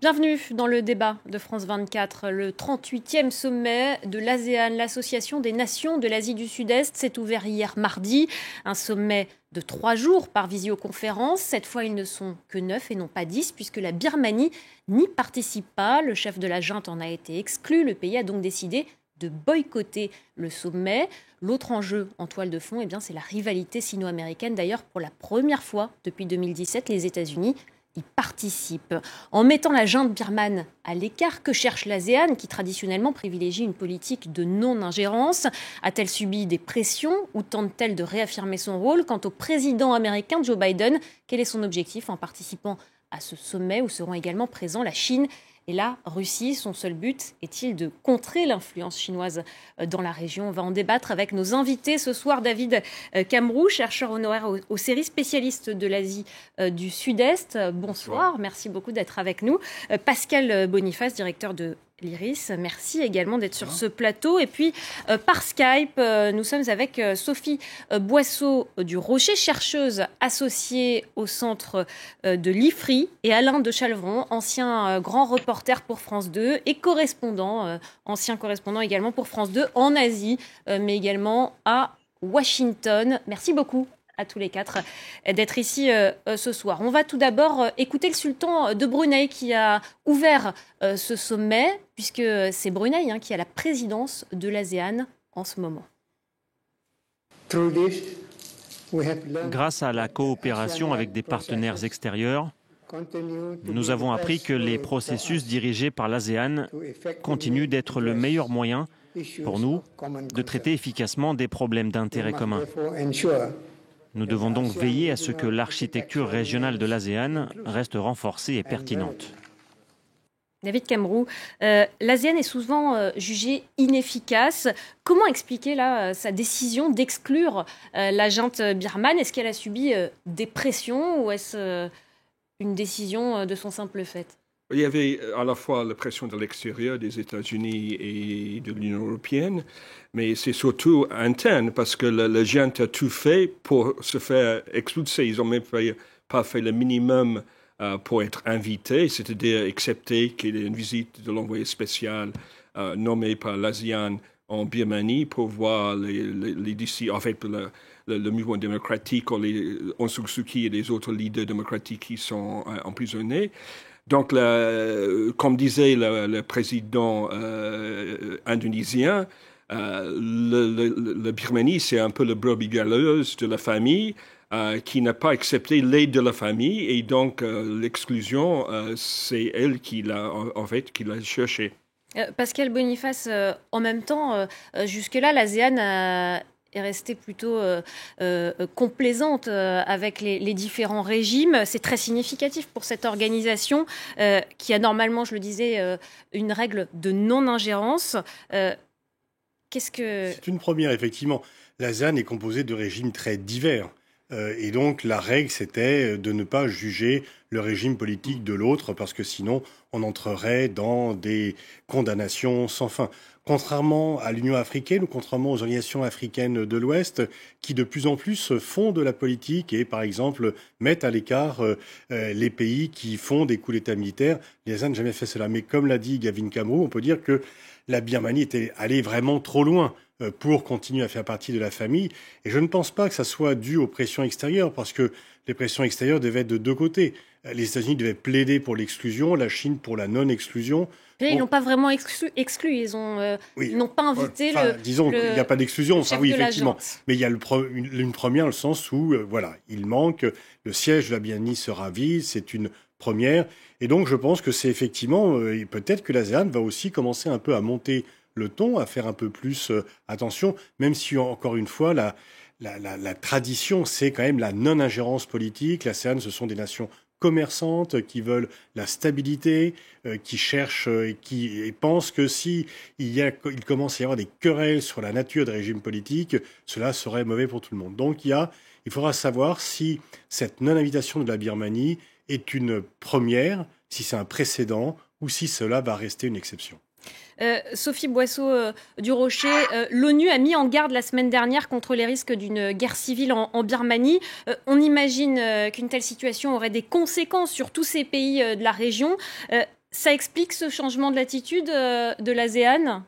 Bienvenue dans le débat de France 24. Le 38e sommet de l'ASEAN, l'Association des Nations de l'Asie du Sud-Est, s'est ouvert hier mardi. Un sommet de 3 jours par visioconférence. Cette fois, ils ne sont que 9 et non pas 10, puisque la Birmanie n'y participe pas. Le chef de la junte en a été exclu. Le pays a donc décidé de boycotter le sommet. L'autre enjeu en toile de fond, c'est la rivalité sino-américaine. D'ailleurs, pour la première fois depuis 2017, les États-Unis y participent. En mettant la junte birmane à l'écart, que cherche l'ASEAN, qui traditionnellement privilégie une politique de non-ingérence? A-t-elle subi des pressions ou tente-t-elle de réaffirmer son rôle? Quant au président américain Joe Biden, quel est son objectif en participant à ce sommet où seront également présents la Chine et la Russie? Son seul but est-il de contrer l'influence chinoise dans la région? On va en débattre avec nos invités ce soir. David Camroux, chercheur honoraire au CERI, spécialiste de l'Asie du Sud-Est. Bonsoir, merci beaucoup d'être avec nous. Pascal Boniface, directeur de l'IRIS, merci également d'être sur ce plateau. Et puis, par Skype, nous sommes avec Sophie Boisseau du Rocher, chercheuse associée au centre de l'IFRI, et Alain de Chalvron, ancien grand reporter pour France 2 et ancien correspondant également pour France 2 en Asie, mais également à Washington. Merci beaucoup à tous les quatre d'être ici ce soir. On va tout d'abord écouter le sultan de Brunei qui a ouvert ce sommet, puisque c'est Brunei qui a la présidence de l'ASEAN en ce moment. Grâce à la coopération avec des partenaires extérieurs, nous avons appris que les processus dirigés par l'ASEAN continuent d'être le meilleur moyen pour nous de traiter efficacement des problèmes d'intérêt commun. Nous devons donc veiller à ce que l'architecture régionale de l'ASEAN reste renforcée et pertinente. David Camroux, l'ASEAN est souvent jugée inefficace. Comment expliquer sa décision d'exclure la junte birmane? Est-ce qu'elle a subi des pressions ou est-ce une décision de son simple fait? Il y avait à la fois la pression de l'extérieur, des États-Unis et de l'Union européenne, mais c'est surtout interne parce que la junte a tout fait pour se faire expulser. Ils n'ont même pas fait le minimum pour être invités, c'est-à-dire accepter qu'il y ait une visite de l'envoyé spécial nommé par l'ASEAN en Birmanie pour voir le mouvement démocratique, Aung San Suu Kyi et les autres leaders démocratiques qui sont emprisonnés. Donc, comme disait le président indonésien, la Birmanie, c'est un peu le brebis galeuse de la famille qui n'a pas accepté l'aide de la famille. Et donc, l'exclusion, c'est elle qui l'a cherché. Pascal Boniface, en même temps, jusque-là, l'ASEAN est restée plutôt complaisante avec les différents régimes. C'est très significatif pour cette organisation qui a normalement, je le disais, une règle de non-ingérence. C'est une première, effectivement. L'ASEAN est composée de régimes très divers. Et donc, la règle, c'était de ne pas juger le régime politique de l'autre, parce que sinon, on entrerait dans des condamnations sans fin. Contrairement à l'Union africaine ou contrairement aux organisations africaines de l'Ouest, qui de plus en plus font de la politique et, par exemple, mettent à l'écart les pays qui font des coups d'État militaires, l'ASEAN n'a jamais fait cela. Mais comme l'a dit Gavin Camroux, on peut dire que la Birmanie était allée vraiment trop loin pour continuer à faire partie de la famille. Et je ne pense pas que ça soit dû aux pressions extérieures, parce que les pressions extérieures devaient être de deux côtés. Les États-Unis devaient plaider pour l'exclusion, la Chine pour la non-exclusion. Ils n'ont pas vraiment exclu. Ils n'ont pas invité disons qu'il n'y a pas d'exclusion, ça oui, effectivement. Mais il y a une première, le sens où, il manque, le siège de la Birmanie sera vide, c'est une première. Et donc, je pense que c'est effectivement, peut-être que l'ASEAN va aussi commencer un peu à monter le ton, à faire un peu plus attention, même si, encore une fois, la tradition, c'est quand même la non-ingérence politique. L'ASEAN, ce sont des nations commerçantes qui veulent la stabilité, qui cherchent et qui pensent que si il commence à y avoir des querelles sur la nature des régimes politiques, cela serait mauvais pour tout le monde. Donc, il faudra savoir si cette non-invitation de la Birmanie est une première, si c'est un précédent, ou si cela va rester une exception. Sophie Boisseau du Rocher, l'ONU a mis en garde la semaine dernière contre les risques d'une guerre civile en Birmanie. On imagine qu'une telle situation aurait des conséquences sur tous ces pays de la région. Ça explique ce changement de l'attitude de l'ASEAN ?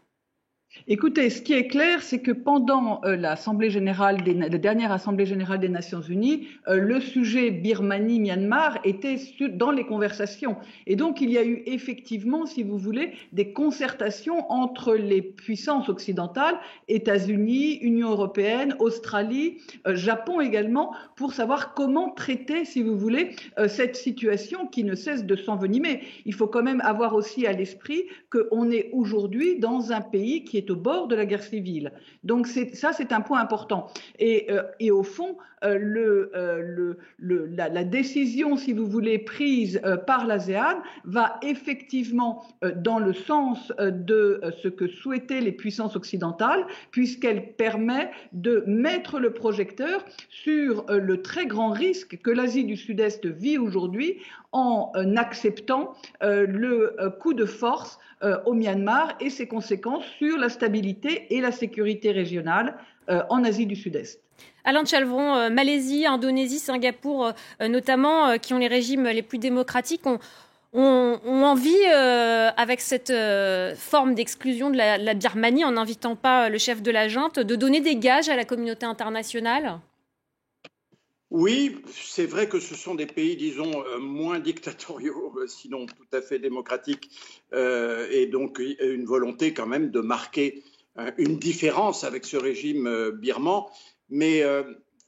Écoutez, ce qui est clair, c'est que pendant la dernière Assemblée générale des Nations Unies, le sujet Birmanie-Myanmar était dans les conversations. Et donc, il y a eu effectivement, si vous voulez, des concertations entre les puissances occidentales, États-Unis, Union européenne, Australie, Japon également, pour savoir comment traiter, si vous voulez, cette situation qui ne cesse de s'envenimer. Il faut quand même avoir aussi à l'esprit qu'on est aujourd'hui dans un pays qui est au bord de la guerre civile. Donc c'est un point important. Et au fond, la décision, si vous voulez, prise par l'ASEAN va effectivement dans le sens de ce que souhaitaient les puissances occidentales, puisqu'elle permet de mettre le projecteur sur le très grand risque que l'Asie du Sud-Est vit aujourd'hui en acceptant le coup de force au Myanmar et ses conséquences sur la stabilité et la sécurité régionale en Asie du Sud-Est. Alain Chalvron, Malaisie, Indonésie, Singapour notamment, qui ont les régimes les plus démocratiques, ont envie, avec cette forme d'exclusion de la Birmanie, en n'invitant pas le chef de la junte, de donner des gages à la communauté internationale ? Oui, c'est vrai que ce sont des pays, disons, moins dictatoriaux, sinon tout à fait démocratiques, et donc une volonté quand même de marquer une différence avec ce régime birman. Mais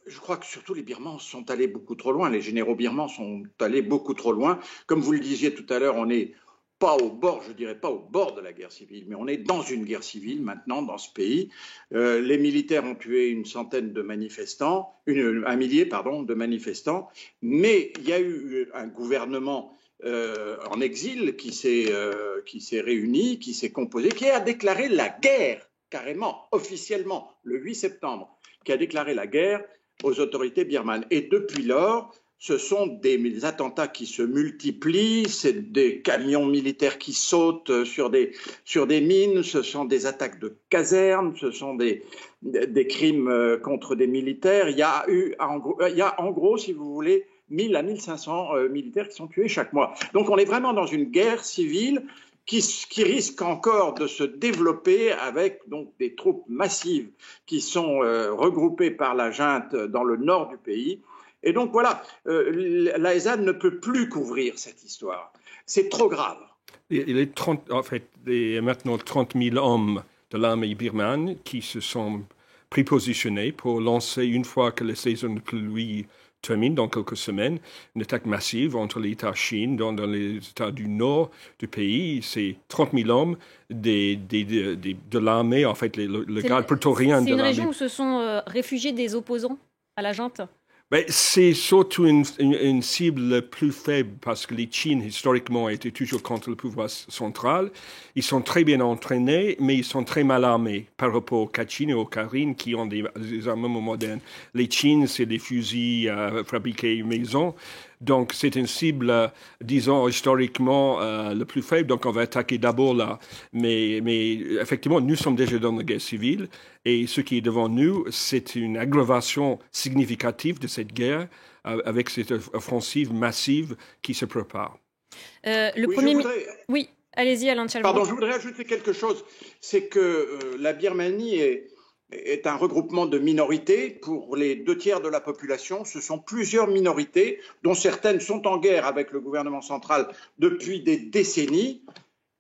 je crois que surtout les Birmans sont allés beaucoup trop loin, les généraux birmans sont allés beaucoup trop loin. Comme vous le disiez tout à l'heure, on n'est pas au bord, je dirais pas au bord de la guerre civile, mais on est dans une guerre civile maintenant dans ce pays. Les militaires ont tué une centaine de manifestants, un millier, de manifestants, mais il y a eu un gouvernement en exil qui s'est réuni, qui s'est composé, qui a déclaré la guerre, carrément, officiellement, le 8 septembre, qui a déclaré la guerre aux autorités birmanes. Et depuis lors, ce sont des attentats qui se multiplient, c'est des camions militaires qui sautent sur des mines, ce sont des attaques de casernes, ce sont des crimes contre des militaires. Il y a en gros, si vous voulez, 1000 à 1500 militaires qui sont tués chaque mois. Donc on est vraiment dans une guerre civile qui risque encore de se développer avec donc des troupes massives qui sont regroupées par la junte dans le nord du pays. Et donc voilà, l'ASEAN ne peut plus couvrir cette histoire. C'est trop grave. Il y a maintenant 30 000 hommes de l'armée birmane qui se sont prépositionnés pour lancer, une fois que la saison de pluie termine dans quelques semaines, une attaque massive entre l'État Chine dans les États du nord du pays. C'est 30 000 hommes de l'armée, en fait, le garde prétorien de l'armée. C'est une région où se sont réfugiés des opposants à la junte ? C'est surtout une cible plus faible parce que les Chines, historiquement, étaient toujours contre le pouvoir central. Ils sont très bien entraînés, mais ils sont très mal armés par rapport aux Kachin et aux Karen qui ont des armements modernes. Les Chines, c'est des fusils fabriqués maison. Donc, c'est une cible, disons, historiquement le plus faible. Donc, on va attaquer d'abord là. Mais effectivement, nous sommes déjà dans la guerre civile. Et ce qui est devant nous, c'est une aggravation significative de cette guerre avec cette offensive massive qui se prépare. Oui, allez-y, Alain Chalvron. Je voudrais ajouter quelque chose. C'est que la Birmanie est un regroupement de minorités. Pour les 2/3 de la population, ce sont plusieurs minorités, dont certaines sont en guerre avec le gouvernement central depuis des décennies.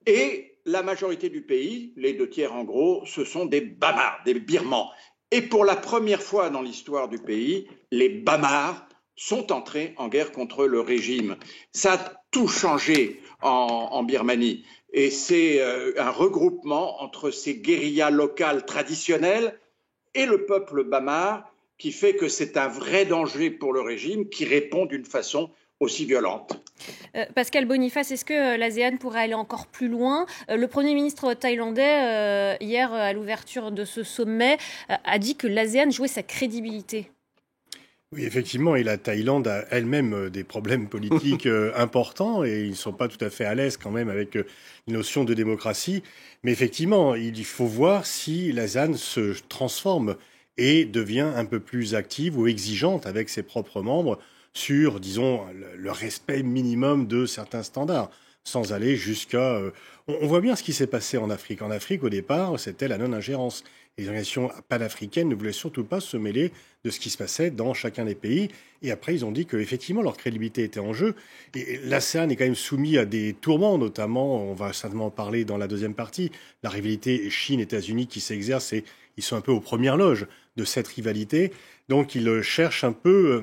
Et la majorité du pays, les 2/3 en gros, ce sont des Bamars, des Birmans. Et pour la première fois dans l'histoire du pays, les Bamars sont entrés en guerre contre le régime. Ça a tout changé en Birmanie. Et c'est un regroupement entre ces guérillas locales traditionnelles et le peuple Bamar qui fait que c'est un vrai danger pour le régime qui répond d'une façon aussi violente. Pascal Boniface, est-ce que l'ASEAN pourrait aller encore plus loin ? Le Premier ministre thaïlandais, hier, à l'ouverture de ce sommet, a dit que l'ASEAN jouait sa crédibilité. Oui, effectivement, et la Thaïlande a elle-même des problèmes politiques importants et ils ne sont pas tout à fait à l'aise quand même avec les notions de démocratie. Mais effectivement, il faut voir si l'ASEAN se transforme et devient un peu plus active ou exigeante avec ses propres membres sur, disons, le respect minimum de certains standards. sans aller jusqu'à... On voit bien ce qui s'est passé en Afrique. En Afrique, au départ, c'était la non-ingérence. Les organisations panafricaines ne voulaient surtout pas se mêler de ce qui se passait dans chacun des pays. Et après, ils ont dit qu'effectivement, leur crédibilité était en jeu. Et l'ASEAN est quand même soumis à des tourments, notamment, on va certainement en parler dans la deuxième partie, la rivalité Chine-États-Unis qui s'exerce et ils sont un peu aux premières loges de cette rivalité. Donc, ils cherchent un peu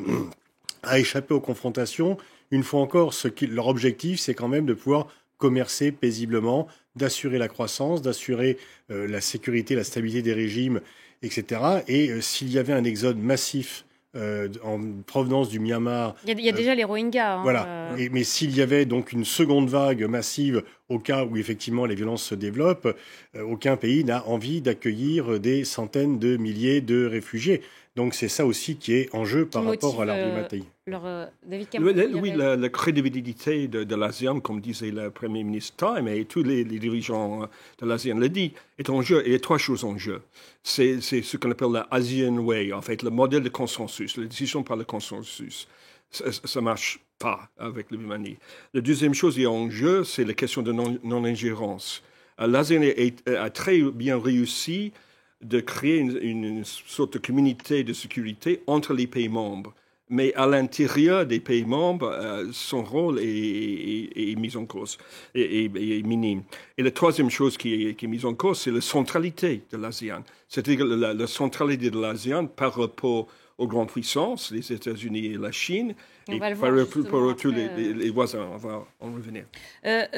à échapper aux confrontations. Une fois encore, leur objectif, c'est quand même de pouvoir commercer paisiblement, d'assurer la croissance, d'assurer la sécurité, la stabilité des régimes, etc. Et s'il y avait un exode massif en provenance du Myanmar... Il y a déjà les Rohingyas. Voilà. Mais s'il y avait donc une seconde vague massive au cas où effectivement les violences se développent, aucun pays n'a envie d'accueillir des centaines de milliers de réfugiés. Donc c'est ça aussi qui est en jeu par rapport à l'argumentation. Oui, la crédibilité de l'ASEAN, comme disait le Premier ministre Time, et tous les dirigeants de l'ASEAN le disent, est en jeu. Il y a trois choses en jeu. C'est ce qu'on appelle la ASEAN Way, en fait, le modèle de consensus, la décision par le consensus. Ça ne marche pas avec le Birmanie. La deuxième chose qui est en jeu, c'est la question de non-ingérence. L'ASEAN a très bien réussi de créer une sorte de communauté de sécurité entre les pays membres. Mais à l'intérieur des pays membres, son rôle est mis en cause, est minime. Et la troisième chose qui est mise en cause, c'est la centralité de l'ASEAN. C'est-à-dire la centralité de l'ASEAN par rapport aux grandes puissances, les États-Unis et la Chine, et par rapport tous les voisins. On va en revenir.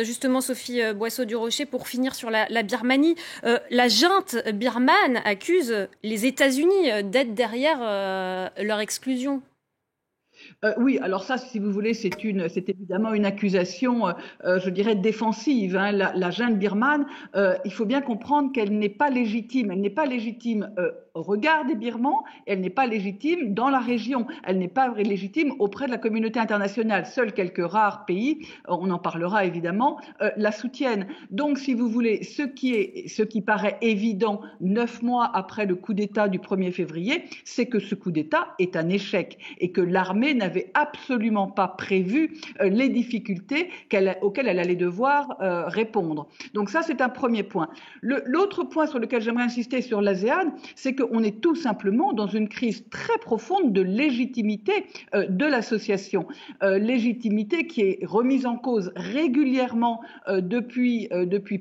Justement, Sophie Boisseau-du-Rocher, pour finir sur la Birmanie, la junte birmane accuse les États-Unis d'être derrière leur exclusion. Oui, alors ça, si vous voulez, c'est évidemment une accusation, je dirais, défensive. Hein. La junte birmane, il faut bien comprendre qu'elle n'est pas légitime. Elle n'est pas légitime au regard des Birmans, elle n'est pas légitime dans la région. Elle n'est pas légitime auprès de la communauté internationale. Seuls quelques rares pays, on en parlera évidemment, la soutiennent. Donc, si vous voulez, ce qui paraît évident 9 mois après le coup d'État du 1er février, c'est que ce coup d'État est un échec et que l'armée n'avait absolument pas prévu les difficultés auxquelles elle allait devoir répondre. Donc ça, c'est un premier point. L'autre point sur lequel j'aimerais insister sur l'ASEAN, c'est qu'on est tout simplement dans une crise très profonde de légitimité de l'association. Légitimité qui est remise en cause régulièrement depuis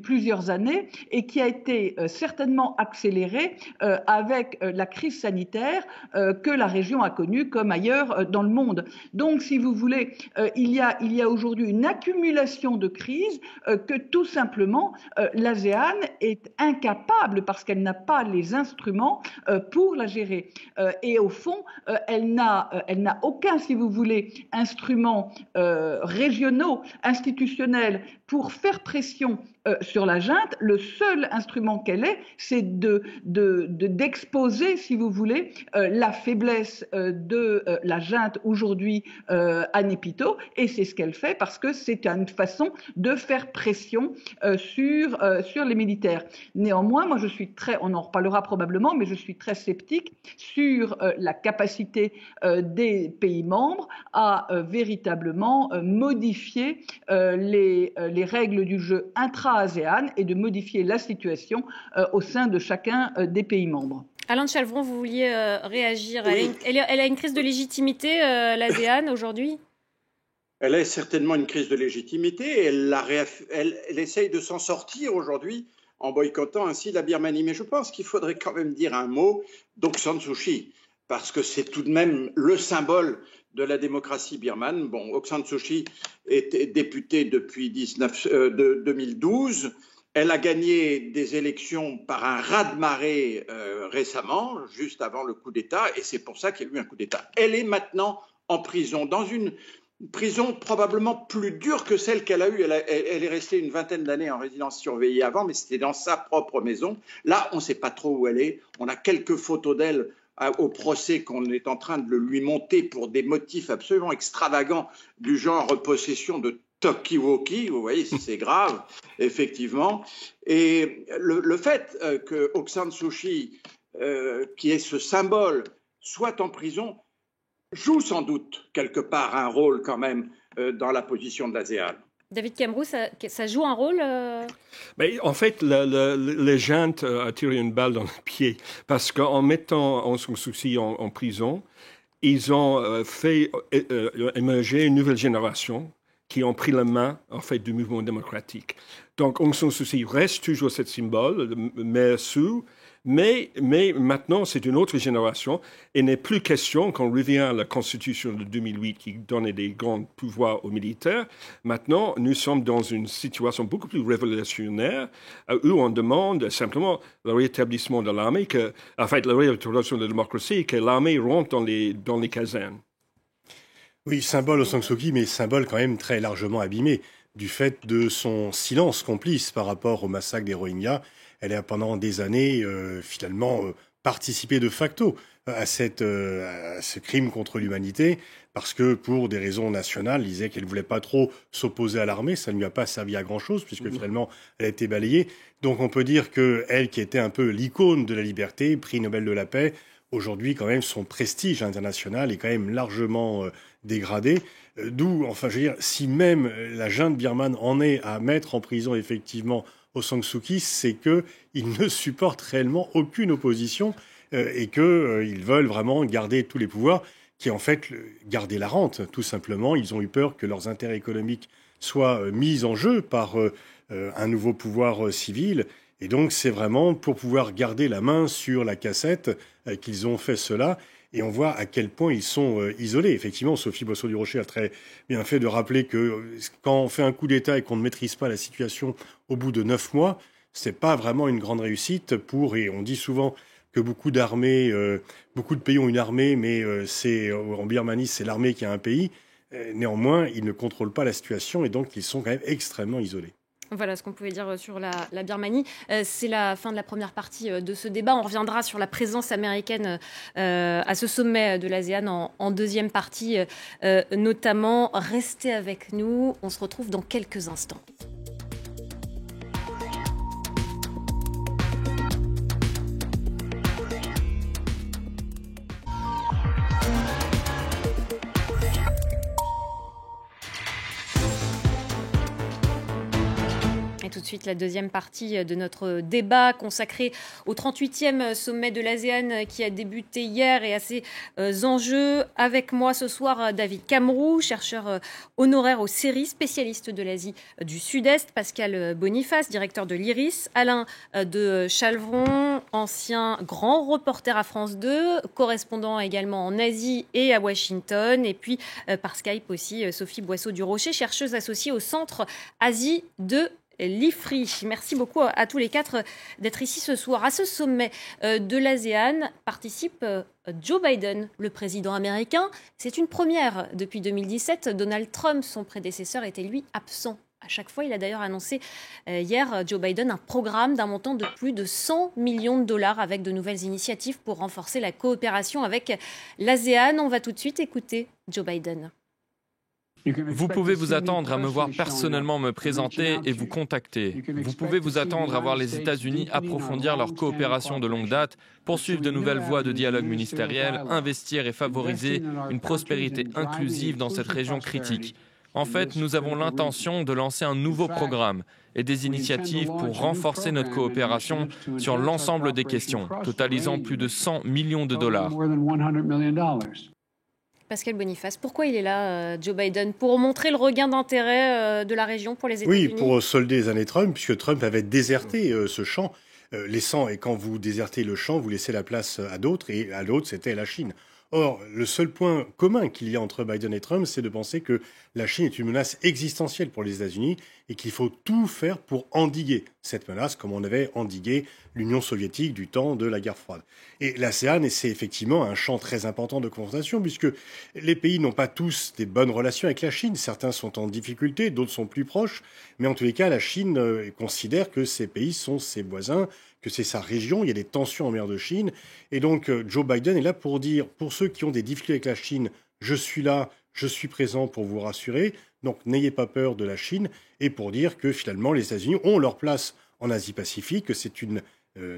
plusieurs années et qui a été certainement accélérée avec la crise sanitaire que la région a connue comme ailleurs dans le monde. Donc, si vous voulez, il y a aujourd'hui une accumulation de crises que tout simplement l'ASEAN est incapable parce qu'elle n'a pas les instruments pour la gérer. Et au fond, elle n'a aucun, si vous voulez, instrument régionaux, institutionnels pour faire pression sur la junte. Le seul instrument qu'elle ait, c'est d'exposer, si vous voulez, la faiblesse de la junte aujourd'hui à Naypyidaw, et c'est ce qu'elle fait parce que c'est une façon de faire pression sur les militaires. Néanmoins, moi je suis on en reparlera probablement, mais je suis très sceptique sur la capacité des pays membres à véritablement modifier les règles du jeu intra-ASEAN et de modifier la situation au sein de chacun des pays membres. Alain de Chalvron, vous vouliez réagir. Oui. Elle a une crise de légitimité, l'ASEAN, aujourd'hui ? Elle a certainement une crise de légitimité. Elle essaye de s'en sortir aujourd'hui en boycottant ainsi la Birmanie. Mais je pense qu'il faudrait quand même dire un mot d'Aung San Suu Kyi, parce que c'est tout de même le symbole de la démocratie birmane. Bon, Aung San Suu Kyi était députée depuis 2012. Elle a gagné des élections par un raz-de-marée récemment, juste avant le coup d'État, et c'est pour ça qu'il y a eu un coup d'État. Elle est maintenant en prison, dans une prison probablement plus dure que celle qu'elle a eue. Elle est restée une vingtaine d'années en résidence surveillée avant, mais c'était dans sa propre maison. Là, on ne sait pas trop où elle est. On a quelques photos d'elle au procès qu'on est en train de lui monter pour des motifs absolument extravagants du genre possession de talkie-walkie. Vous voyez, c'est grave, effectivement. Et le fait que Aung San Suu Kyi, qui est ce symbole, soit en prison, joue sans doute quelque part un rôle quand même dans la position de l'ASEAN. David Camroux, ça joue un rôle Mais en fait, les juntes a tiré une balle dans le pied parce qu'en mettant Aung San Suu Kyi en prison, ils ont fait émerger une nouvelle génération qui ont pris la main en fait du mouvement démocratique. Donc Aung San Suu Kyi reste toujours ce symbole, le maire Suu, mais maintenant c'est une autre génération et n'est plus question qu'on revient à la Constitution de 2008 qui donnait des grands pouvoirs aux militaires. Maintenant, nous sommes dans une situation beaucoup plus révolutionnaire où on demande simplement le rétablissement de l'armée, la rétablissement de la démocratie, que l'armée rentre dans les casernes. Oui, symbole Aung San Suu Kyi, mais symbole quand même très largement abîmé du fait de son silence complice par rapport au massacre des Rohingyas. Elle a pendant des années finalement participé de facto à ce crime contre l'humanité parce que pour des raisons nationales, elle disait qu'elle ne voulait pas trop s'opposer à l'armée. Ça ne lui a pas servi à grand-chose puisque finalement elle a été balayée. Donc on peut dire qu'elle, qui était un peu l'icône de la liberté, prix Nobel de la paix, aujourd'hui quand même son prestige international est quand même largement dégradé. D'où, enfin je veux dire, si même la junte birmane en est à mettre en prison effectivement Aung San Suu Kyi, c'est qu'ils ne supportent réellement aucune opposition et qu'ils veulent vraiment garder tous les pouvoirs, qui en fait garder la rente, tout simplement. Ils ont eu peur que leurs intérêts économiques soient mis en jeu par un nouveau pouvoir civil. Et donc c'est vraiment pour pouvoir garder la main sur la cassette qu'ils ont fait cela. Et on voit à quel point ils sont isolés. Effectivement, Sophie Boisseau-du-Rocher a très bien fait de rappeler que quand on fait un coup d'État et qu'on ne maîtrise pas la situation au bout de 9 mois, c'est pas vraiment une grande réussite et on dit souvent que beaucoup d'armées, beaucoup de pays ont une armée, mais en Birmanie, c'est l'armée qui a un pays. Néanmoins, ils ne contrôlent pas la situation et donc ils sont quand même extrêmement isolés. Voilà ce qu'on pouvait dire sur la Birmanie. C'est la fin de la première partie de ce débat. On reviendra sur la présence américaine à ce sommet de l'ASEAN en deuxième partie, notamment. Restez avec nous. On se retrouve dans quelques instants. Tout de suite, la deuxième partie de notre débat consacré au 38e sommet de l'ASEAN qui a débuté hier et à ses enjeux. Avec moi ce soir, David Camroux, chercheur honoraire au CERI, spécialiste de l'Asie du Sud-Est, Pascal Boniface, directeur de l'IRIS, Alain de Chalvron, ancien grand reporter à France 2, correspondant également en Asie et à Washington, et puis par Skype aussi, Sophie Boisseau-du-Rocher, chercheuse associée au Centre Asie de l'IFRI. Merci beaucoup à tous les quatre d'être ici ce soir. À ce sommet de l'ASEAN participe Joe Biden, le président américain. C'est une première depuis 2017. Donald Trump, son prédécesseur, était lui absent. À chaque fois, il a d'ailleurs annoncé hier, Joe Biden, un programme d'un montant de plus de 100 millions de dollars avec de nouvelles initiatives pour renforcer la coopération avec l'ASEAN. On va tout de suite écouter Joe Biden. Vous pouvez vous attendre à me voir personnellement me présenter et vous contacter. Vous pouvez vous attendre à voir les États-Unis approfondir leur coopération de longue date, poursuivre de nouvelles voies de dialogue ministériel, investir et favoriser une prospérité inclusive dans cette région critique. En fait, nous avons l'intention de lancer un nouveau programme et des initiatives pour renforcer notre coopération sur l'ensemble des questions, totalisant plus de 100 millions de dollars. Pascal Boniface, pourquoi il est là, Joe Biden? Pour montrer le regain d'intérêt de la région pour les États-Unis? Oui, pour solder les années Trump, puisque Trump avait déserté ce champ, laissant, et quand vous désertez le champ, vous laissez la place à d'autres, et à l'autre, c'était la Chine. Or, le seul point commun qu'il y a entre Biden et Trump, c'est de penser que la Chine est une menace existentielle pour les États-Unis et qu'il faut tout faire pour endiguer cette menace, comme on avait endigué l'Union soviétique du temps de la guerre froide. Et l'ASEAN, c'est effectivement un champ très important de confrontation, puisque les pays n'ont pas tous des bonnes relations avec la Chine. Certains sont en difficulté, d'autres sont plus proches. Mais en tous les cas, la Chine considère que ces pays sont ses voisins, que c'est sa région, il y a des tensions en mer de Chine. Et donc, Joe Biden est là pour dire, pour ceux qui ont des difficultés avec la Chine, je suis là, je suis présent pour vous rassurer. Donc, n'ayez pas peur de la Chine. Et pour dire que finalement, les États-Unis ont leur place en Asie-Pacifique, que c'est une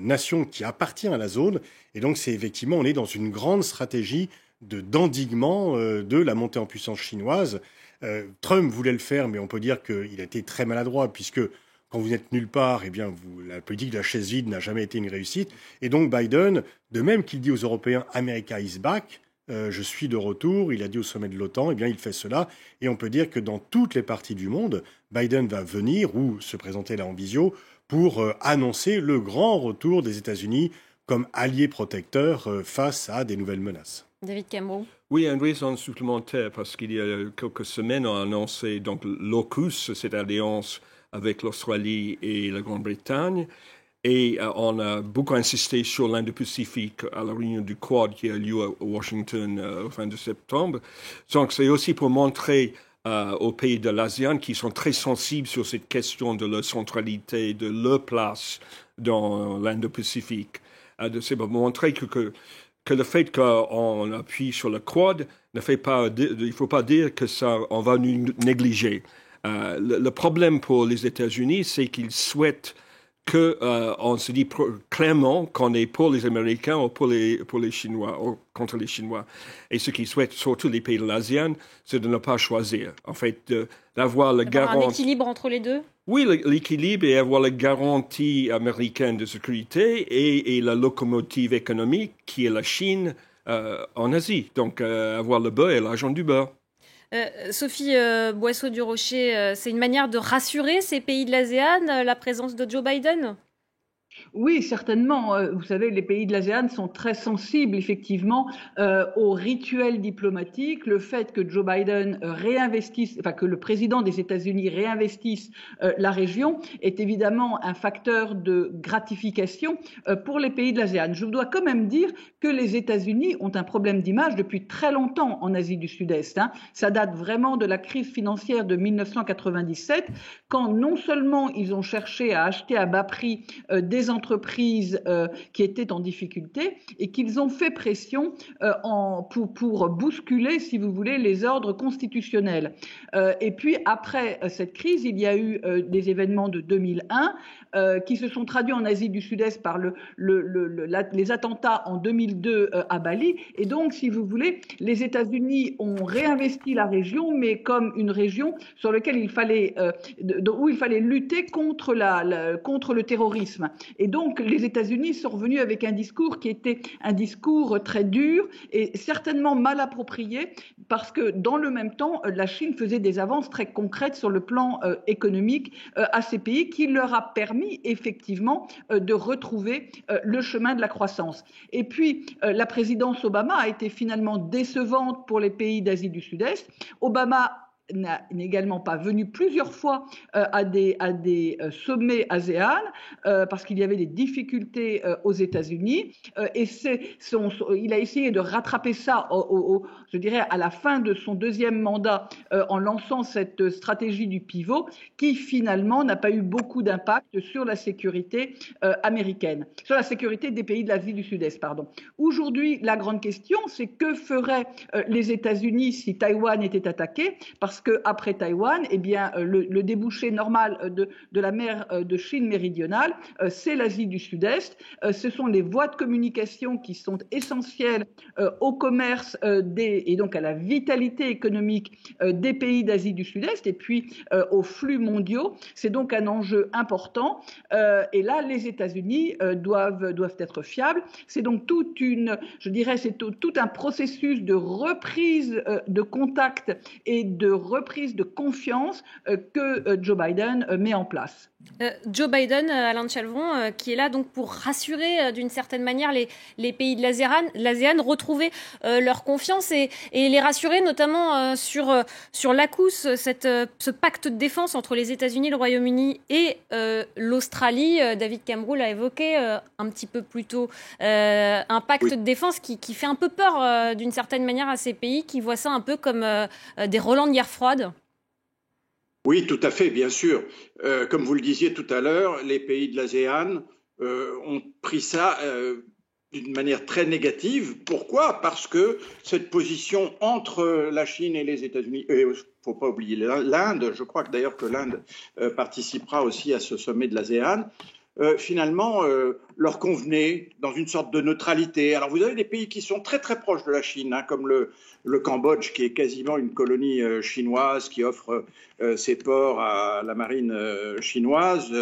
nation qui appartient à la zone. Et donc, c'est effectivement, on est dans une grande stratégie d'endiguement de la montée en puissance chinoise. Trump voulait le faire, mais on peut dire qu'il a été très maladroit, puisque quand vous n'êtes nulle part, eh bien, la politique de la chaise vide n'a jamais été une réussite. Et donc Biden, de même qu'il dit aux Européens « America is back », je suis de retour, il a dit au sommet de l'OTAN, eh bien, il fait cela. Et on peut dire que dans toutes les parties du monde, Biden va venir ou se présenter là en visio pour annoncer le grand retour des États-Unis comme allié protecteur face à des nouvelles menaces. David Cameron. Oui, une raison supplémentaire, parce qu'il y a quelques semaines, on a annoncé donc l'AUKUS, cette alliance avec l'Australie et la Grande-Bretagne, et on a beaucoup insisté sur l'Indo-Pacifique à la réunion du Quad qui a lieu à Washington au fin de septembre. Donc c'est aussi pour montrer aux pays de l'ASEAN qui sont très sensibles sur cette question de leur centralité, de leur place dans l'Indo-Pacifique. C'est pour montrer que le fait qu'on appuie sur le Quad ne fait pas, il ne faut pas dire que ça, on va nous négliger. Le problème pour les États-Unis, c'est qu'ils souhaitent qu'on se dit clairement qu'on est pour les Américains ou pour les Chinois, ou contre les Chinois. Et ce qu'ils souhaitent, surtout les pays de l'ASEAN, c'est de ne pas choisir. En fait, d'avoir le un équilibre entre les deux. Oui, l'équilibre et avoir la garantie américaine de sécurité et la locomotive économique qui est la Chine en Asie. Donc, avoir le beurre et l'argent du beurre. Sophie Boisseau-du-Rocher, c'est une manière de rassurer ces pays de l'ASEAN, la présence de Joe Biden ? Oui, certainement. Vous savez, les pays de l'ASEAN sont très sensibles, effectivement, aux rituels diplomatiques. Le fait que Joe Biden réinvestisse, enfin que le président des États-Unis réinvestisse la région est évidemment un facteur de gratification pour les pays de l'ASEAN. Je dois quand même dire que les États-Unis ont un problème d'image depuis très longtemps en Asie du Sud-Est. Ça date vraiment de la crise financière de 1997, quand non seulement ils ont cherché à acheter à bas prix des entreprises qui étaient en difficulté et qu'ils ont fait pression pour bousculer, si vous voulez, les ordres constitutionnels. Et puis, après cette crise, il y a eu des événements de 2001 qui se sont traduits en Asie du Sud-Est par les attentats en 2002 à Bali. Et donc, si vous voulez, les États-Unis ont réinvesti la région, mais comme une région sur laquelle où il fallait lutter contre le terrorisme. Et donc, les États-Unis sont revenus avec un discours qui était un discours très dur et certainement mal approprié, parce que dans le même temps, la Chine faisait des avances très concrètes sur le plan économique à ces pays, qui leur a permis effectivement de retrouver le chemin de la croissance. Et puis, la présidence Obama a été finalement décevante pour les pays d'Asie du Sud-Est. Obama n'est également pas venu plusieurs fois à des sommets ASEAN parce qu'il y avait des difficultés aux États-Unis et il a essayé de rattraper ça je dirais à la fin de son deuxième mandat en lançant cette stratégie du pivot qui finalement n'a pas eu beaucoup d'impact sur la sécurité américaine, sur la sécurité des pays de l'Asie du Sud-Est, pardon. Aujourd'hui, la grande question, c'est que feraient les États-Unis si Taïwan était attaqué, parce qu'après Taïwan, eh bien, le débouché normal de la mer de Chine méridionale, c'est l'Asie du Sud-Est. Ce sont les voies de communication qui sont essentielles au commerce et donc à la vitalité économique des pays d'Asie du Sud-Est et puis aux flux mondiaux. C'est donc un enjeu important. Et là, les États-Unis doivent être fiables. C'est donc tout un processus de reprise de contact et de reprise de confiance que Joe Biden met en place. Joe Biden, Alain de Chalvon, qui est là donc pour rassurer d'une certaine manière les pays de l'ASEAN, retrouver leur confiance et les rassurer notamment sur l'AUKUS, ce pacte de défense entre les États-Unis, le Royaume-Uni et l'Australie. David Cameron l'a évoqué un petit peu plus tôt, un pacte de défense qui fait un peu peur d'une certaine manière à ces pays qui voient ça un peu comme des relents de guerre froide. Oui, tout à fait, bien sûr. Comme vous le disiez tout à l'heure, les pays de l'ASEAN ont pris ça d'une manière très négative. Pourquoi ? Parce que cette position entre la Chine et les États-Unis, il ne faut pas oublier l'Inde, je crois que d'ailleurs que l'Inde participera aussi à ce sommet de l'ASEAN, finalement, leur convenait dans une sorte de neutralité. Alors, vous avez des pays qui sont très, très proches de la Chine, comme le Cambodge, qui est quasiment une colonie chinoise, qui offre ses ports à la marine chinoise.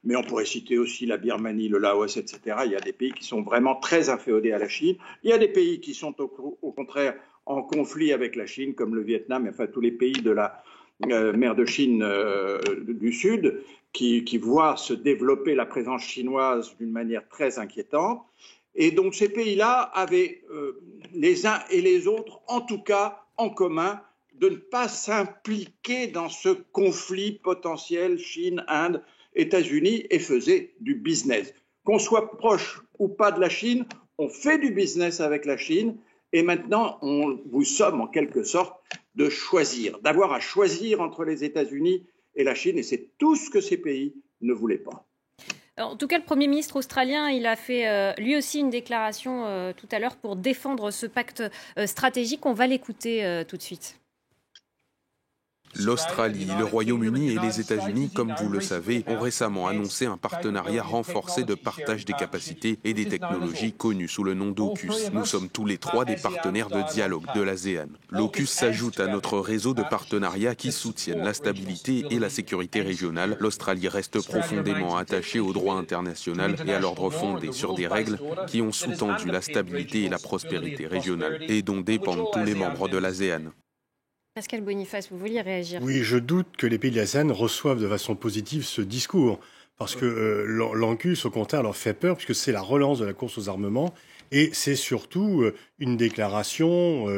Mais on pourrait citer aussi la Birmanie, le Laos, etc. Il y a des pays qui sont vraiment très inféodés à la Chine. Il y a des pays qui sont au contraire en conflit avec la Chine, comme le Vietnam, enfin tous les pays de la mer de Chine du Sud, qui voient se développer la présence chinoise d'une manière très inquiétante. Et donc ces pays-là avaient les uns et les autres, en tout cas en commun, de ne pas s'impliquer dans ce conflit potentiel Chine-Inde, États-Unis, et faisaient du business. Qu'on soit proche ou pas de la Chine, on fait du business avec la Chine. Et maintenant, vous sommes en quelque sorte de choisir, d'avoir à choisir entre les États-Unis et la Chine. Et c'est tout ce que ces pays ne voulaient pas. En tout cas, le Premier ministre australien, il a fait lui aussi une déclaration tout à l'heure pour défendre ce pacte stratégique. On va l'écouter tout de suite. L'Australie, le Royaume-Uni et les États-Unis, comme vous le savez, ont récemment annoncé un partenariat renforcé de partage des capacités et des technologies connues sous le nom d'AUKUS. Nous sommes tous les trois des partenaires de dialogue de l'ASEAN. L'AUKUS s'ajoute à notre réseau de partenariats qui soutiennent la stabilité et la sécurité régionale. L'Australie reste profondément attachée au droit international et à l'ordre fondé sur des règles qui ont sous-tendu la stabilité et la prospérité régionale et dont dépendent tous les membres de l'ASEAN. Pascal Boniface, vous vouliez réagir? Oui, je doute que les pays de l'ASEAN reçoivent de façon positive ce discours. Parce que l'AUKUS, au contraire, leur fait peur, puisque c'est la relance de la course aux armements. Et c'est surtout une déclaration,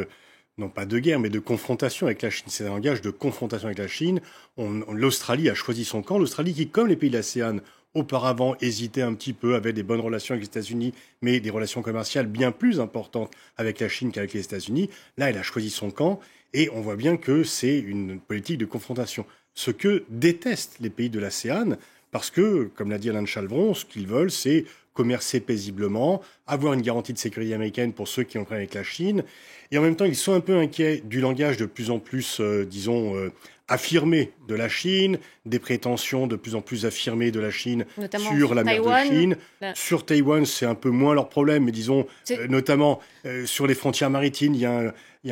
non pas de guerre, mais de confrontation avec la Chine. C'est un langage de confrontation avec la Chine. L'Australie a choisi son camp. L'Australie qui, comme les pays de l'ASEAN, auparavant hésitait un petit peu, avait des bonnes relations avec les États-Unis, mais des relations commerciales bien plus importantes avec la Chine qu'avec les États-Unis. Là, elle a choisi son camp. Et on voit bien que c'est une politique de confrontation. Ce que détestent les pays de l'ASEAN, parce que, comme l'a dit Alain de Chalvron, ce qu'ils veulent, c'est commercer paisiblement, avoir une garantie de sécurité américaine pour ceux qui ont travaillé avec la Chine. Et en même temps, ils sont un peu inquiets du langage de plus en plus, affirmé de la Chine, des prétentions de plus en plus affirmées de la Chine notamment sur la mer de Chine. Sur Taïwan, c'est un peu moins leur problème, mais disons, notamment sur les frontières maritimes, il y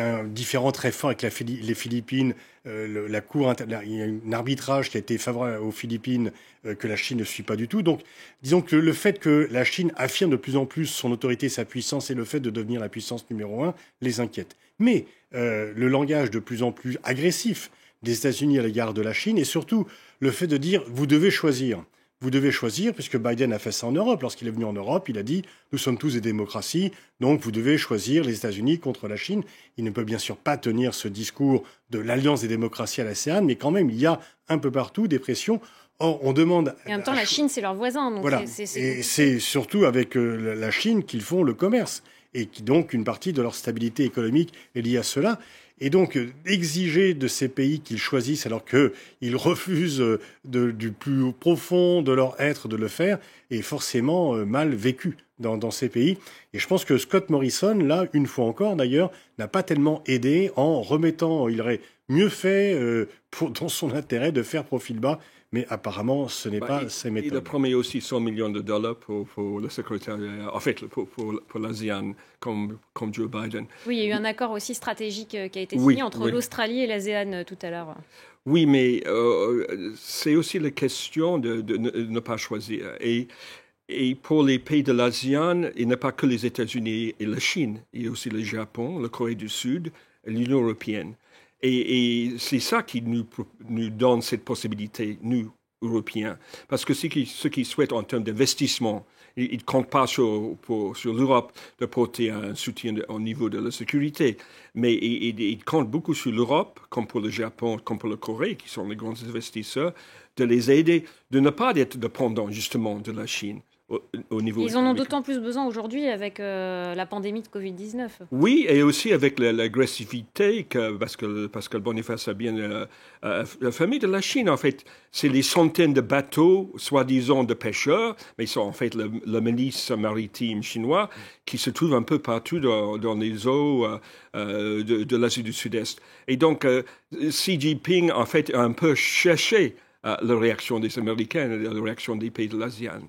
a un différend très fort avec les Philippines. Il y a un arbitrage qui a été favorable aux Philippines que la Chine ne suit pas du tout. Donc, disons que le fait que la Chine affirme de plus en plus son autorité, sa puissance et le fait de devenir la puissance numéro 1 les inquiète. Mais le langage de plus en plus agressif des États-Unis à l'égard de la Chine et surtout le fait de dire vous devez choisir. Vous devez choisir, puisque Biden a fait ça en Europe. Lorsqu'il est venu en Europe, il a dit « Nous sommes tous des démocraties, donc vous devez choisir les États-Unis contre la Chine ». Il ne peut bien sûr pas tenir ce discours de l'alliance des démocraties à l'ASEAN, mais quand même, il y a un peu partout des pressions. Or, on demande... Et en même temps, la Chine, c'est leur voisin. Donc voilà. Et c'est surtout avec la Chine qu'ils font le commerce. Et qui donc, une partie de leur stabilité économique est liée à cela. Et donc, exiger de ces pays qu'ils choisissent alors qu'ils refusent du plus profond de leur être de le faire est forcément mal vécu dans ces pays. Et je pense que Scott Morrison, là, une fois encore d'ailleurs, n'a pas tellement aidé en remettant, il aurait mieux fait dans son intérêt de faire profil bas. Mais apparemment, ce n'est pas ses méthodes. Il a promis aussi $100 millions pour le secrétariat, en fait, pour l'ASEAN, comme Joe Biden. Oui, il y a eu un accord aussi stratégique qui a été signé entre l'Australie et l'ASEAN tout à l'heure. Oui, mais c'est aussi la question de ne pas choisir. Et pour les pays de l'ASEAN, il n'y a pas que les États-Unis et la Chine. Il y a aussi le Japon, la Corée du Sud et l'Union européenne. Et c'est ça qui nous donne cette possibilité, nous, Européens. Parce que ce qu'ils souhaitent en termes d'investissement, ils ne comptent pas sur l'Europe d'apporter un soutien au niveau de la sécurité. Mais ils comptent beaucoup sur l'Europe, comme pour le Japon, comme pour la Corée, qui sont les grands investisseurs, de les aider, de ne pas être dépendants justement de la Chine. Ils en ont d'autant plus besoin aujourd'hui avec la pandémie de Covid-19. Oui, et aussi avec l'agressivité, parce que Boniface a bien affirmé de la Chine. En fait, c'est des centaines de bateaux, soi-disant de pêcheurs, mais ils sont en fait le milice maritime chinois qui se trouve un peu partout dans les eaux de l'Asie du Sud-Est. Et donc, Xi Jinping, en fait, a un peu cherché la réaction des Américains et la réaction des pays de l'ASEAN.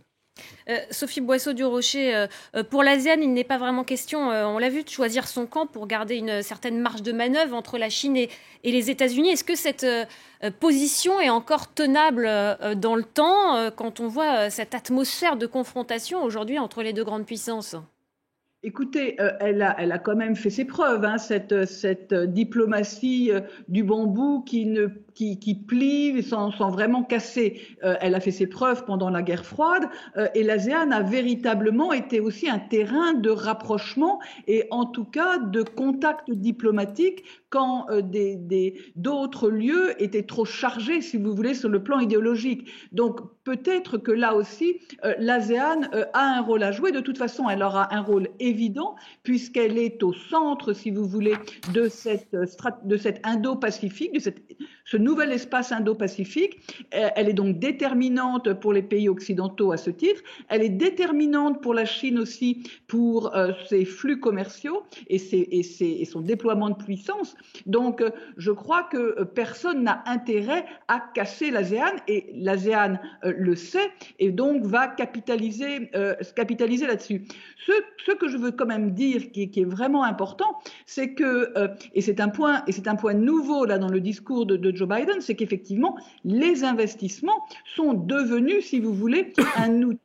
Sophie Boisseau-du-Rocher, pour l'ASEAN, il n'est pas vraiment question, on l'a vu, de choisir son camp pour garder une certaine marge de manœuvre entre la Chine et les États-Unis. Est-ce que cette position est encore tenable dans le temps quand on voit cette atmosphère de confrontation aujourd'hui entre les deux grandes puissances ? Écoutez, elle a quand même fait ses preuves, hein, cette diplomatie du bambou qui plie sans vraiment casser. Elle a fait ses preuves pendant la guerre froide et l'ASEAN a véritablement été aussi un terrain de rapprochement et en tout cas de contact diplomatique quand d'autres lieux étaient trop chargés, si vous voulez, sur le plan idéologique. Donc peut-être que là aussi, l'ASEAN a un rôle à jouer. De toute façon, elle aura un rôle évident puisqu'elle est au centre, si vous voulez, de cet Indo-Pacifique, de ce nouvel espace Indo-Pacifique. Elle est donc déterminante pour les pays occidentaux à ce titre. Elle est déterminante pour la Chine aussi pour ses flux commerciaux et son déploiement de puissance. Donc, je crois que personne n'a intérêt à casser l'ASEAN et l'ASEAN le sait et donc va capitaliser là-dessus. Ce que je veux quand même dire qui est vraiment important, c'est que et c'est un point nouveau là dans le discours de Joe Biden, c'est qu'effectivement les investissements sont devenus, si vous voulez, un outil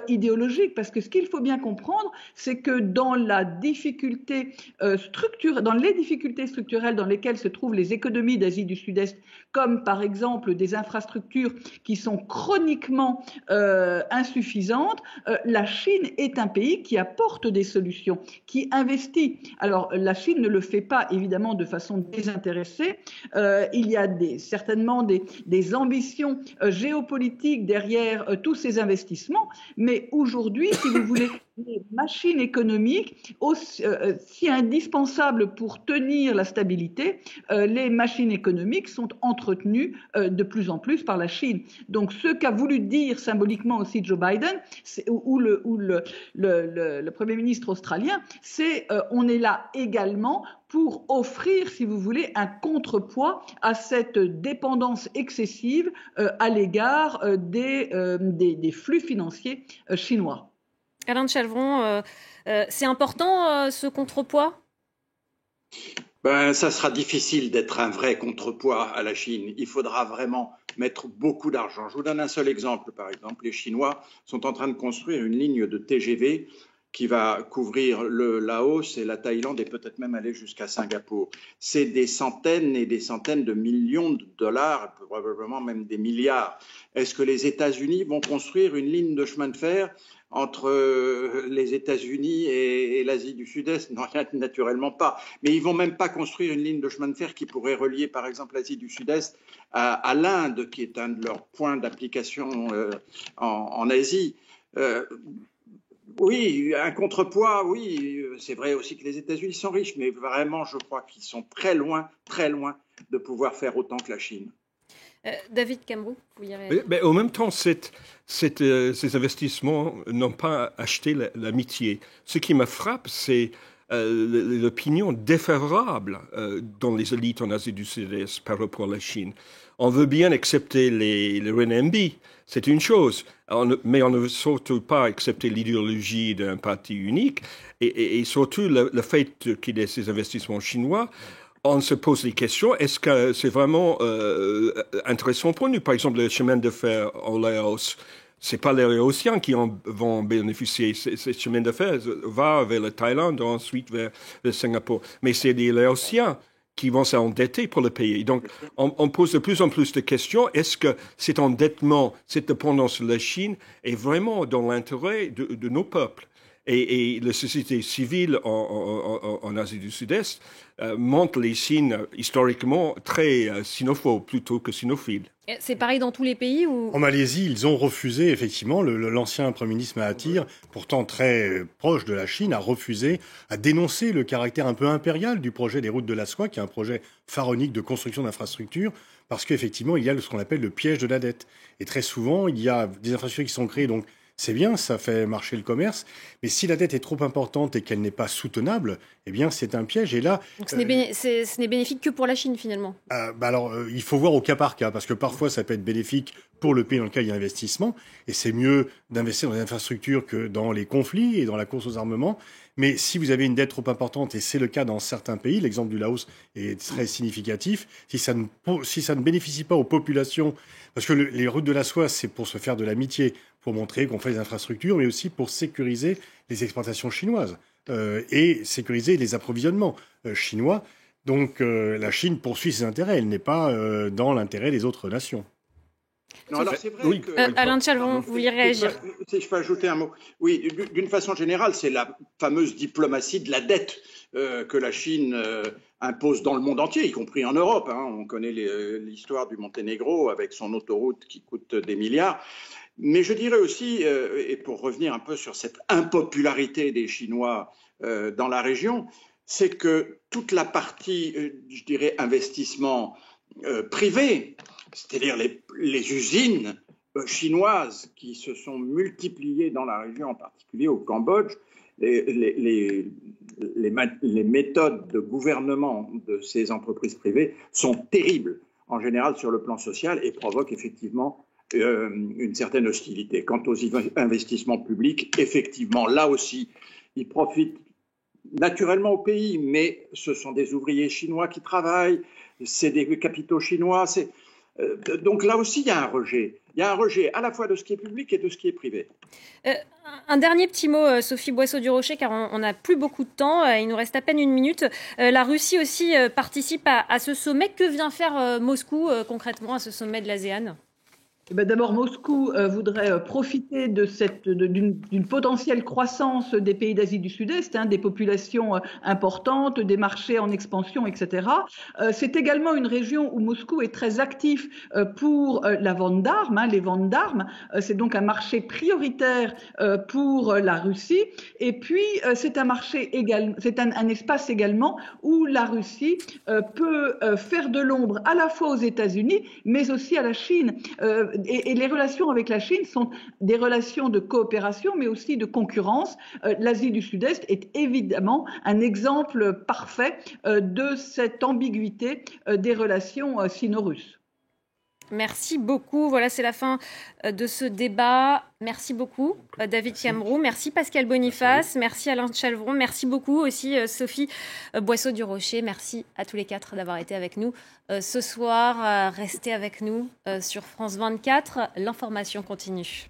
idéologique, parce que ce qu'il faut bien comprendre, c'est que dans les difficultés structurelles dans lesquelles se trouvent les économies d'Asie du Sud-Est, comme par exemple des infrastructures qui sont chroniquement insuffisantes, la Chine est un pays qui apporte des solutions, qui investit. Alors la Chine ne le fait pas évidemment de façon désintéressée. Il y a certainement des ambitions géopolitiques derrière tous ces investissements, mais aujourd'hui, si vous voulez, les machines économiques, si indispensables pour tenir la stabilité, les machines économiques sont entretenues de plus en plus par la Chine. Donc ce qu'a voulu dire symboliquement aussi Joe Biden ou le Premier ministre australien, c'est on est là également pour offrir, si vous voulez, un contrepoids à cette dépendance excessive à l'égard des flux financiers chinois. Alain de Chalvron, c'est important ce contrepoids ? Ça sera difficile d'être un vrai contrepoids à la Chine. Il faudra vraiment mettre beaucoup d'argent. Je vous donne un seul exemple. Par exemple, les Chinois sont en train de construire une ligne de TGV qui va couvrir le Laos et la Thaïlande et peut-être même aller jusqu'à Singapour. C'est des centaines et des centaines de millions de dollars, probablement même des milliards. Est-ce que les États-Unis vont construire une ligne de chemin de fer entre les États-Unis et l'Asie du Sud-Est? Non, naturellement pas. Mais ils vont même pas construire une ligne de chemin de fer qui pourrait relier, par exemple, l'Asie du Sud-Est à l'Inde, qui est un de leurs points d'application en Asie. Oui, un contrepoids, oui, c'est vrai aussi que les États-Unis sont riches, mais vraiment, je crois qu'ils sont très loin de pouvoir faire autant que la Chine. David Camroux, vous y réagir. Mais en même temps, ces investissements n'ont pas acheté l'amitié. Ce qui me frappe, c'est l'opinion défavorable dans les élites en Asie du Sud-Est par rapport à la Chine. On veut bien accepter les renminbi, c'est une chose, mais on ne veut surtout pas accepter l'idéologie d'un parti unique et surtout le fait qu'il y ait ces investissements chinois. On se pose des questions, est-ce que c'est vraiment intéressant pour nous? Par exemple, le chemin de fer au Laos, c'est pas les Laotiens qui vont bénéficier. Ce chemin de fer va vers la Thaïlande, ensuite vers Singapour. Mais c'est les Laotiens qui vont s'endetter pour le payer. Donc, on pose de plus en plus de questions. Est-ce que cet endettement, cette dépendance de la Chine est vraiment dans l'intérêt de nos peuples? Et la société civile en Asie du Sud-Est montre les signes historiquement très sinophobes plutôt que sinophiles. C'est pareil dans tous les pays où... En Malaisie, ils ont refusé, effectivement, l'ancien Premier ministre Mahathir, pourtant très proche de la Chine, a refusé, a dénoncé le caractère un peu impérial du projet des routes de la soie, qui est un projet pharaonique de construction d'infrastructures, parce qu'effectivement, il y a ce qu'on appelle le piège de la dette. Et très souvent, il y a des infrastructures qui sont créées, donc c'est bien, ça fait marcher le commerce, mais si la dette est trop importante et qu'elle n'est pas soutenable, eh bien c'est un piège. Et là, donc ce n'est bénéfique que pour la Chine finalement. Il faut voir au cas par cas, parce que parfois ça peut être bénéfique pour le pays dans lequel il y a investissement, et c'est mieux d'investir dans les infrastructures que dans les conflits et dans la course aux armements. Mais si vous avez une dette trop importante, et c'est le cas dans certains pays, l'exemple du Laos est très significatif, si ça ne bénéficie pas aux populations, parce que les routes de la soie, c'est pour se faire de l'amitié, pour montrer qu'on fait des infrastructures, mais aussi pour sécuriser les exportations chinoises et sécuriser les approvisionnements chinois. Donc la Chine poursuit ses intérêts, elle n'est pas dans l'intérêt des autres nations. Non, alors c'est vrai que... Alain de Chalvron, vous vouliez réagir? Si je peux ajouter un mot. Oui, d'une façon générale, c'est la fameuse diplomatie de la dette que la Chine impose dans le monde entier, y compris en Europe. On connaît l'histoire du Monténégro avec son autoroute qui coûte des milliards. Mais je dirais aussi, et pour revenir un peu sur cette impopularité des Chinois dans la région, c'est que toute la partie, je dirais, investissement privé, c'est-à-dire les usines chinoises qui se sont multipliées dans la région, en particulier au Cambodge, les méthodes de gouvernement de ces entreprises privées sont terribles, en général sur le plan social, et provoquent effectivement une certaine hostilité. Quant aux investissements publics, effectivement, là aussi, ils profitent naturellement au pays, mais ce sont des ouvriers chinois qui travaillent, c'est des capitaux chinois, donc là aussi, il y a un rejet. Il y a un rejet à la fois de ce qui est public et de ce qui est privé. Un dernier petit mot, Sophie Boisseau-Durocher, car on n'a plus beaucoup de temps. Il nous reste à peine une minute. La Russie aussi participe à ce sommet. Que vient faire Moscou concrètement à ce sommet de l'ASEAN ? D'abord, Moscou voudrait profiter d'une potentielle croissance des pays d'Asie du Sud-Est, des populations importantes, des marchés en expansion, etc. C'est également une région où Moscou est très actif pour la vente d'armes, les ventes d'armes. C'est donc un marché prioritaire pour la Russie. Et puis, c'est un marché c'est un espace également où la Russie peut faire de l'ombre à la fois aux États-Unis, mais aussi à la Chine. Et les relations avec la Chine sont des relations de coopération, mais aussi de concurrence. L'Asie du Sud-Est est évidemment un exemple parfait de cette ambiguïté des relations sino-russes. Merci beaucoup. Voilà, c'est la fin de ce débat. Merci beaucoup, David Camroux. Merci, Pascal Boniface. Merci, Alain de Chalvron. Merci beaucoup aussi, Sophie Boisseau-Durocher. Merci à tous les quatre d'avoir été avec nous ce soir. Restez avec nous sur France 24. L'information continue.